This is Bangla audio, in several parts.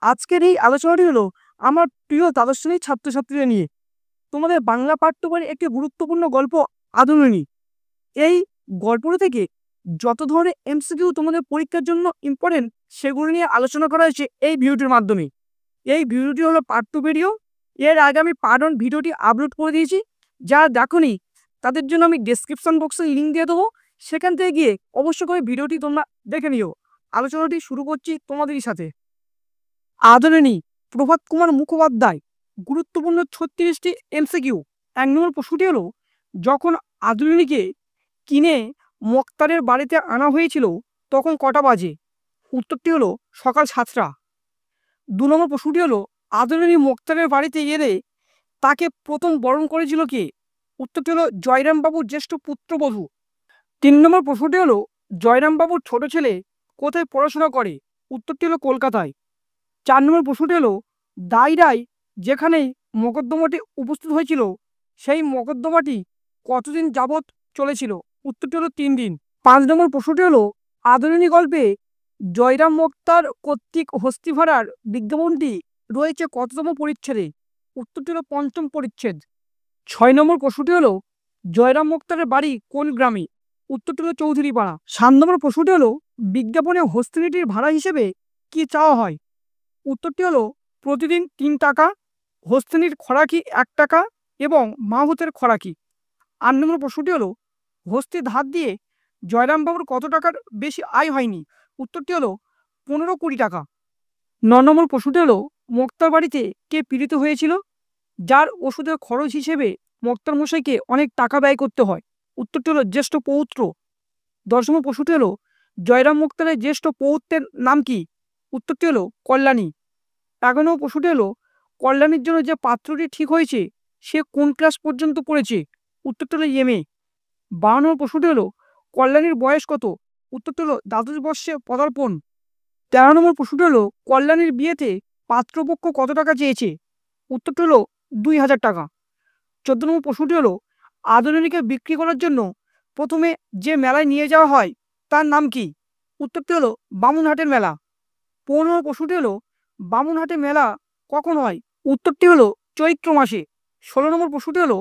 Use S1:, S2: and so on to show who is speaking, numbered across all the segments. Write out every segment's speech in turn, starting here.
S1: আজকের এই আলোচনাটি হলো আমার প্রিয় দ্বাদশ শ্রেণীর ছাত্রছাত্রীদের নিয়ে। তোমাদের বাংলা পাঠ্য বইয়ের একটি গুরুত্বপূর্ণ গল্প আদরিণী। এই গল্পটি থেকে যত ধরনের এমসিকিউ তোমাদের পরীক্ষার জন্য ইম্পর্টেন্ট সেগুলো নিয়ে আলোচনা করা হয়েছে এই ভিডিওটির মাধ্যমে। এই ভিডিওটি হলো পার্ট 2 ভিডিও। এর আগে আমি পার্ট 1 ভিডিওটি আপলোড করে দিয়েছি। যারা দেখোনি তাদের জন্য আমি ডেসক্রিপশন বক্সে লিঙ্ক দিয়ে দেবো, সেখান থেকে গিয়ে অবশ্য করে ভিডিওটি তোমরা দেখে নিও। আলোচনাটি শুরু করছি তোমাদেরই সাথে। আদরিণী প্রভাত কুমার মুখোপাধ্যায়। গুরুত্বপূর্ণ 36টি এমসিকিউ। 1 নম্বর প্রশ্নটি হলো, যখন আদরিণীকে কিনে মোক্তারের বাড়িতে আনা হয়েছিল তখন কটা বাজে? উত্তরটি হলো সকাল 7টা। 2 নম্বর প্রশ্নটি হলো, আদরিণী মোক্তারের বাড়িতে এলে তাকে প্রথম বরণ করেছিল কে? উত্তরটি হলো জয়রামবাবুর জ্যেষ্ঠ পুত্রবধূ। 3 নম্বর প্রশ্নটি হলো, জয়রামবাবুর ছোট ছেলে কোথায় পড়াশোনা করে? উত্তরটি হলো কলকাতায়। 4 নম্বর প্রশ্নটি হলো, দায়রায় যেখানে মকদ্দমাটি উপস্থিত হয়েছিল সেই মকদ্দমাটি কতদিন যাবৎ চলেছিল? উত্তরটি হলো 3 দিন। 5 নম্বর প্রশ্নটি হলো, আদরিণী গল্পে জয়রাম মোক্তার কর্তৃক হস্তিভাড়ার বিজ্ঞাপনটি রয়েছে কততম পরিচ্ছেদে? উত্তরটি হলো 5ম পরিচ্ছেদ। 6 নম্বর প্রশ্নটি হলো, জয়রাম মোক্তারের বাড়ি কোন গ্রামে? উত্তরটি হলো চৌধুরীপাড়া। 7 নম্বর প্রশ্নটি হলো, বিজ্ঞাপনে হস্তিনীটির ভাড়া হিসেবে কি চাওয়া হয়? উত্তরটি হলো প্রতিদিন 3 টাকা, হস্তিনীর খোরাকি 1 টাকা এবং মাহুতের খোরাকি। 8 নম্বর প্রশ্নটি হলো, হস্তি ধার দিয়ে জয়রামবাবুর কত টাকার বেশি আয় হয়নি? উত্তরটি হলো 15-20 টাকা। 9 নম্বর প্রশ্নটি হলো, মোক্তার বাড়িতে কে পীড়িত হয়েছিল যার ওষুধের খরচ হিসেবে মোক্তার মশাইকে অনেক টাকা ব্যয় করতে হয়? উত্তরটি হলো জ্যেষ্ঠ পৌত্র। 10 নম্বর প্রশ্নটি হলো, জয়রাম মোক্তারের জ্যেষ্ঠ পৌত্রের নাম কি? উত্তরটি হলো কল্যাণী। 11 নম্বর প্রশ্নটি হলো, কল্যাণীর জন্য যে পাত্রটি ঠিক হয়েছে সে কোন ক্লাস পর্যন্ত পড়েছে? উত্তরটি হলো এমএ। 12 নম্বর প্রশ্নটি হলো, কল্যাণীর বয়স কত? উত্তরটি হলো দ্বাদশ বর্ষে পদার্পণ। 13 নম্বর প্রশ্নটি হলো, কল্যাণীর বিয়েতে পাত্রপক্ষ কত টাকা চেয়েছে? উত্তরটি হলো 2000 টাকা। 14 নম্বর প্রশ্নটি হলো, আদরিণীকে বিক্রি করার জন্য প্রথমে যে মেলায় নিয়ে যাওয়া হয় তার নাম কি? উত্তরটি হলো বামুনহাটের মেলা। 15 নম্বর প্রশ্নটি হলো, বামুনহাটে মেলা কখন হয়? উত্তরটি হলো চৈত্র মাসে। 16 নম্বর প্রশ্নটি হলো,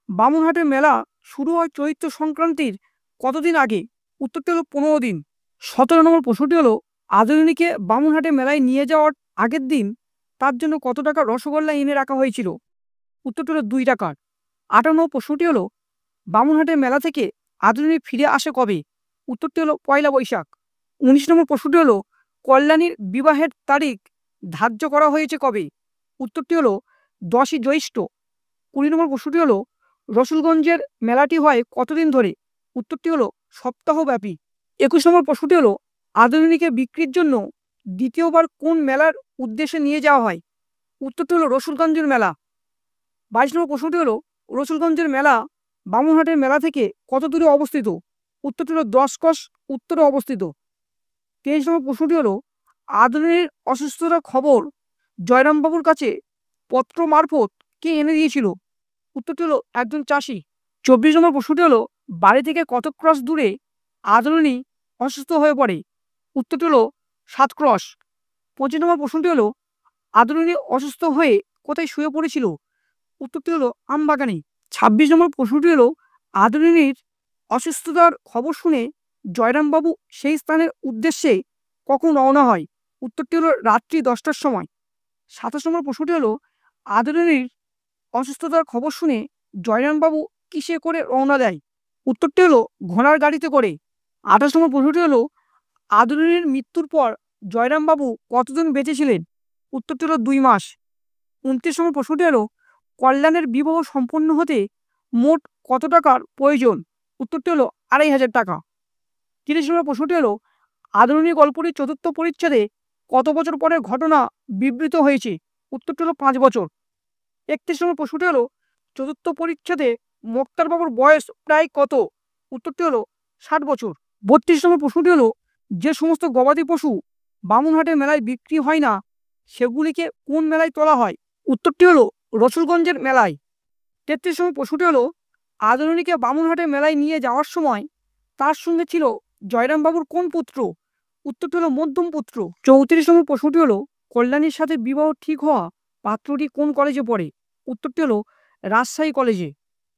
S1: বামুনহাটের মেলা শুরু হয় চৈত্র সংক্রান্তির কতদিন আগে? উত্তরটি হলো 15 দিন। 17 নম্বর প্রশ্নটি হলো, আদরিণীকে বামুনহাটে মেলায় নিয়ে যাওয়ার আগের দিন তার জন্য কত টাকা রসগোল্লা এনে রাখা হয়েছিল? উত্তরটি হলো 2 টাকার। 18 নম্বর প্রশ্নটি হলো, বামুনহাটের মেলা থেকে আদরিণী ফিরে আসে কবে? উত্তরটি হলো 1 বৈশাখ। 19 নম্বর প্রশ্নটি হলো, কল্যাণীর বিবাহের তারিখ ধার্য করা হয়েছে কবে? উত্তরটি হলো 10ই জ্যৈষ্ঠ। 20 নম্বর প্রশ্নটি হলো, রসুলগঞ্জের মেলাটি হয় কতদিন ধরে? উত্তরটি হলো সপ্তাহব্যাপী। 21 নম্বর প্রশ্নটি হলো, আদরিণীকে বিক্রির জন্য দ্বিতীয়বার কোন মেলার উদ্দেশ্যে নিয়ে যাওয়া হয়? উত্তরটি হলো রসুলগঞ্জের মেলা। 22 নম্বর প্রশ্নটি হলো, রসুলগঞ্জের মেলা বামুনহাটের মেলা থেকে কত দূরে অবস্থিত? উত্তরটি হলো 10 ক্রোশ উত্তরে অবস্থিত। 23 নম্বর প্রশ্নটি হলো, আদরিণীর অসুস্থতার খবর জয়রামবাবুর কাছে পত্র মারফত কে এনে দিয়েছিল? উত্তরটি হলো একজন চাষি। 24 নম্বর প্রশ্নটি হলো, বাড়ি থেকে কত ক্রস দূরে আদরিণী অসুস্থ হয়ে পড়ে? উত্তরটি হলো 7 ক্রস। 25 নম্বর প্রশ্নটি হলো, আদরিণী অসুস্থ হয়ে কোথায় শুয়ে পড়েছিল? উত্তরটি হলো আমবাগানে। 26 নম্বর প্রশ্নটি হলো, আদরিণীর অসুস্থতার খবর শুনে জয়রামবাবু সেই স্থানের উদ্দেশ্যে কখন রওনা হয়? উত্তরটি হলো রাত্রি 10টার সময়। 27 নম্বর প্রশ্নটি হলো, আদরিণীর অসুস্থতার খবর শুনে জয়রামবাবু কিসে করে রওনা দেয়? উত্তরটি হলো ঘোড়ার গাড়িতে করে। 28 নম্বর প্রশ্নটি হলো, আদরিণীর মৃত্যুর পর জয়রামবাবু কতদিন বেঁচে ছিলেন? উত্তরটি হলো 2 মাস। 29 নম্বর প্রশ্নটি হলো, কল্যাণের বিবাহ সম্পন্ন হতে মোট কত টাকার প্রয়োজন? উত্তরটি হলো 2500 টাকা। 30 নম্বর প্রশ্নটি হলো, আদরিণী গল্পটির 4র্থ পরিচ্ছেদে কত বছর পরের ঘটনা বিবৃত হয়েছে? উত্তরটি হলো 5 বছর। 31 নম্বর প্রশ্নটি হলো, 4র্থ পরিচ্ছেদে মোক্তারবাবুর বয়স প্রায় কত? উত্তরটি হলো 60 বছর। 32 নম্বর প্রশ্নটি হলো, যে সমস্ত গবাদি পশু বামুনহাটের মেলায় বিক্রি হয় না সেগুলিকে কোন মেলায় তোলা হয়? উত্তরটি হলো রসুলগঞ্জের মেলায়। 33 নম্বর প্রশ্নটি হলো, আদরিণীকে বামুনহাটের মেলায় নিয়ে যাওয়ার সময় তার সঙ্গে ছিল জয়রামবাবুর কোন পুত্র? উত্তরটি হলো মধ্যম পুত্র। 34 নম্বর প্রশ্নটি হলো, কল্যাণীর সাথে বিবাহ ঠিক হওয়া পাত্রটি কোন কলেজে পড়ে? উত্তরটি হলো রাজশাহী কলেজে।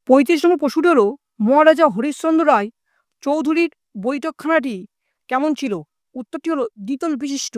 S1: 35 নম্বর প্রশ্নটি হলো মহারাজা হরিশ্চন্দ্র রায় চৌধুরীর বৈঠকখানাটি কেমন ছিল? উত্তরটি হলো দ্বিতল বিশিষ্ট।